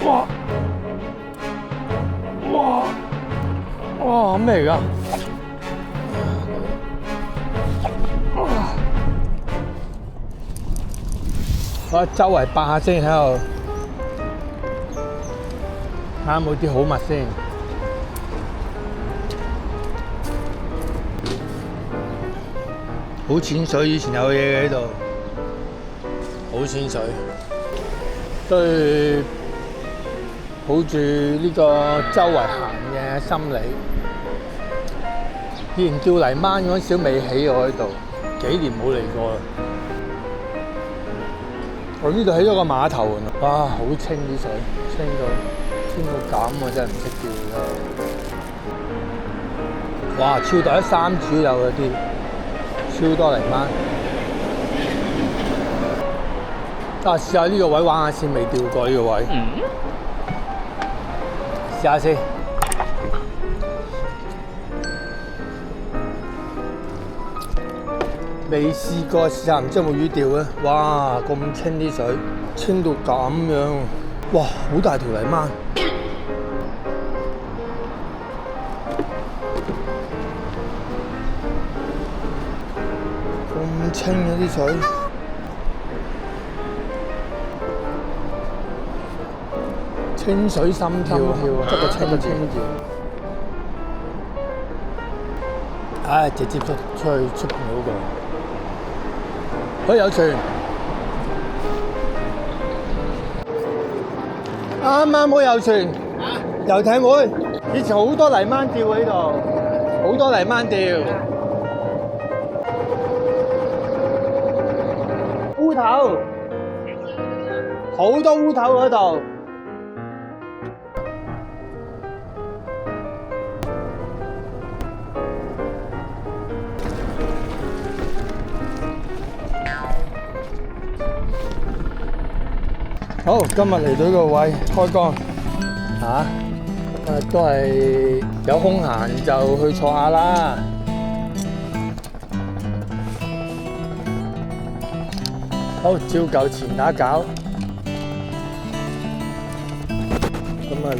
哇！哇！哇！咩嚟㗎？我周圍八下先喺度，睇下冇啲好物先。好淺水，以前有嘢嘅喺度，好淺水。對，抱住呢個周圍行嘅心理。以前叫泥灣嗰陣時未起我喺度，幾年冇嚟過啦。我呢度起咗個碼頭喎，哇！好清啲水，清到咁，我真係唔識叫啦。哇！超大，3柱有嗰啲，超多泥灣。試下呢個位玩下先，未釣過呢個位。試下先。未試過，試下唔知有冇魚釣咧。哇！咁清啲水，清到咁樣，哇！好大條泥灣，咁清嘅啲水，清水心跳，執個清字。唉，直接出邊嗰個。有船，啱啱好有船，遊艇會。以前好多泥灣釣喺度，好多泥灣釣。烏頭，好多烏頭嗰度。好，今日嚟到呢個位開竿嚇，都係有空閒就去坐下啦。好，照舊前打餃，咁嚟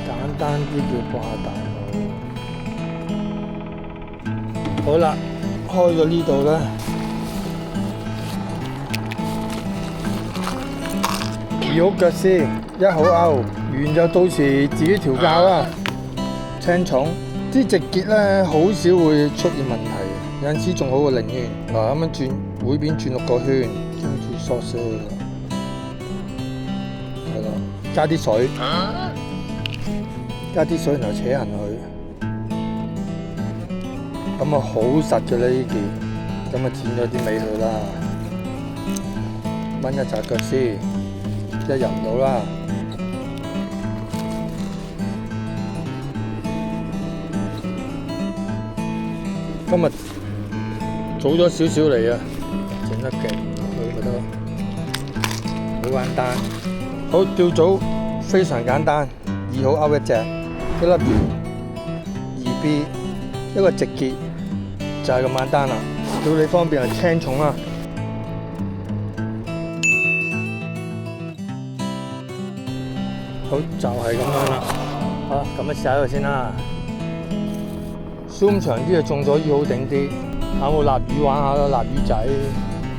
簡單啲叫掛大佬。好啦。開到呢度咧，二號腳絲，一號勾，完就到時自己調教啦。青重啲直結咧，好少會出現問題，有陣時仲好過零圈。嗱，咁樣轉每邊轉6個圈，跟住索色，係啦，加啲水，然後扯行佢。咁啊好實嘅呢件，咁啊剪咗啲尾佢啦，掹一紮腳絲，即係入唔到啦。今日早咗少少嚟啊，整得勁，我覺得好簡單。好，釣組非常簡單，2號勾一隻，一粒魚，2B， 一個直結。就係咁簡單啦，釣你方便係輕重啦。好，就係咁樣啦。好，咁啊試下呢個先啦。zoom 長啲就中咗魚好頂啲。有冇臘魚玩下咯？臘魚仔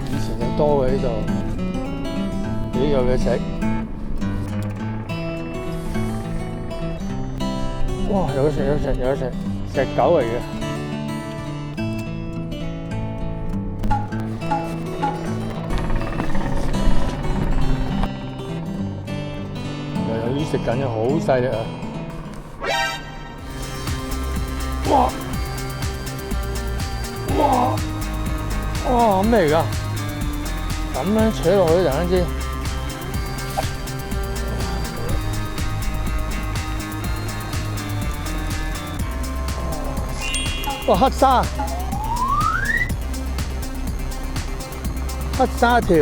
以前就多嘅呢度，幾有嘢食。哇！有得食，石狗嚟嘅。食緊嘅好犀利啊！哇！哇！咩嚟㗎？咁樣扯落去突然間，哇！黑沙條。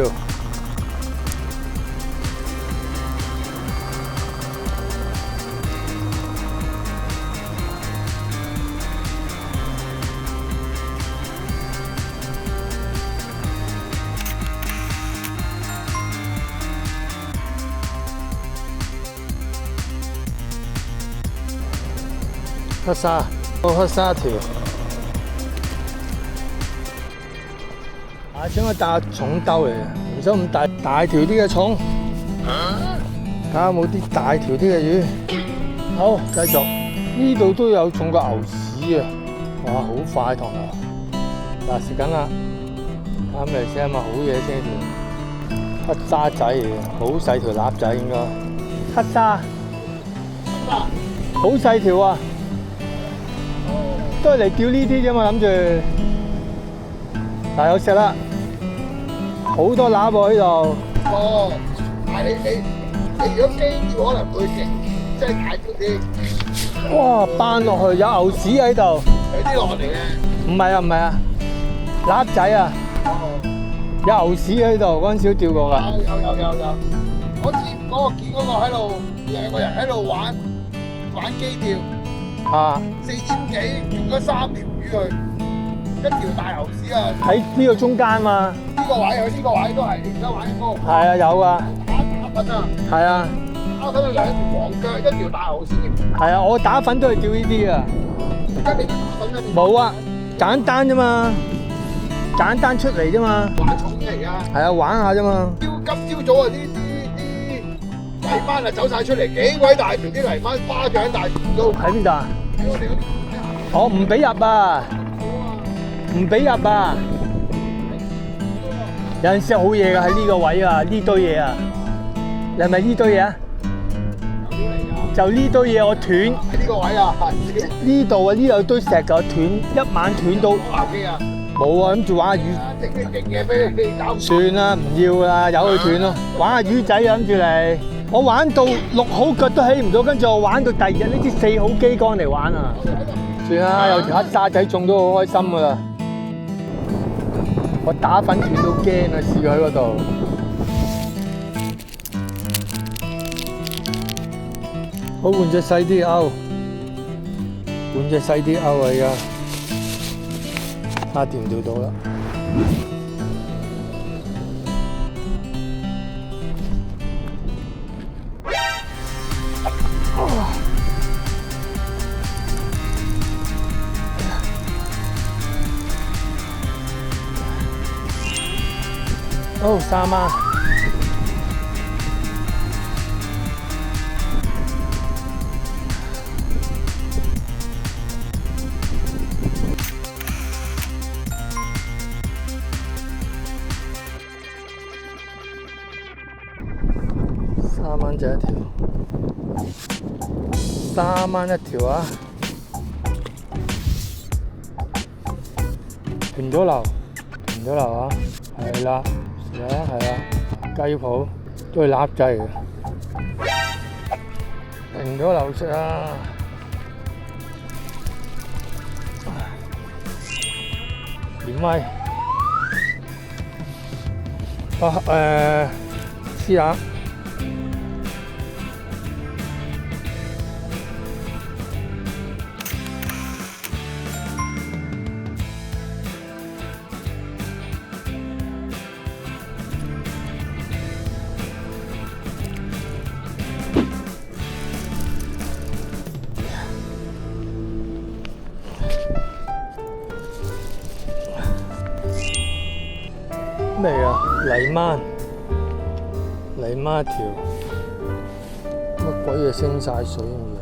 黑沙，黑沙條。下次我帶重兜嚟嘅，唔使咁大條啲嘅重。睇下有冇啲大條啲嘅魚。好，繼續。呢度都有中過牛屎啊！哇，好快同啊！嗱，時間啦，睇下咩先啊嘛，好嘢先條黑沙仔嚟嘅，好細條臘仔應該。黑沙，好細條啊！都係嚟釣呢啲啫嘛，諗住。嗱，有食啦，好多臘喎呢度。哦，但係你如果機釣可能會勁，即係大條啲。哇！扮落去有牛屎喺度。有啲落嚟嘅。唔係啊，唔係啊，臘仔啊，有牛屎喺度，嗰陣時都釣過㗎。有。我見嗰個喺度兩個人喺度玩機釣。啊！4點幾中咗3條魚去，一條大牛屎啊！喺呢個中間嘛。呢個位都係而家玩嗰個。係啊，有啊。打粉啊！係啊。打粉有2條黃腳，一條大牛屎。係啊，我打粉都係釣呢啲啊。而家你打粉啊？冇啊，簡單啫嘛，簡單出嚟啫嘛。玩重嘅而家。係啊，玩下啫嘛。今朝早啊，啲泥斑啊走晒出嚟，幾鬼大條啲泥斑，巴掌大條都。喺邊度啊？喺我哋嗰啲。我唔俾入啊！唔俾入啊！有陣時好嘢㗎，喺呢個位啊，呢堆嘢啊，你係咪呢堆嘢啊？就呢堆嘢我斷。喺呢個位啊，呢度啊，呢度有堆石就斷，一晚斷到。冇啊，諗住玩下魚。整啲勁嘢俾你搞。算啦，唔要啦，由佢斷咯。玩下魚仔啊，諗住嚟。我玩到6號腳都起唔到，跟住我玩到第二日呢支4號機竿嚟玩啊！算啦，有條黑沙仔中都好開心噶啦。我打粉斷到驚啊，試過喺嗰度。好，換隻細啲鈎，換隻細啲鈎啊！而家睇下釣唔釣到啦。哦，3蚊。3蚊就一條，3蚊一條啊！停咗流，停咗流啊！係啦。係啊，雞泡都係臘仔嚟嘅，停咗流食啊！連威試下。咩啊？泥鰻一條，乜鬼嘢升晒水咁樣？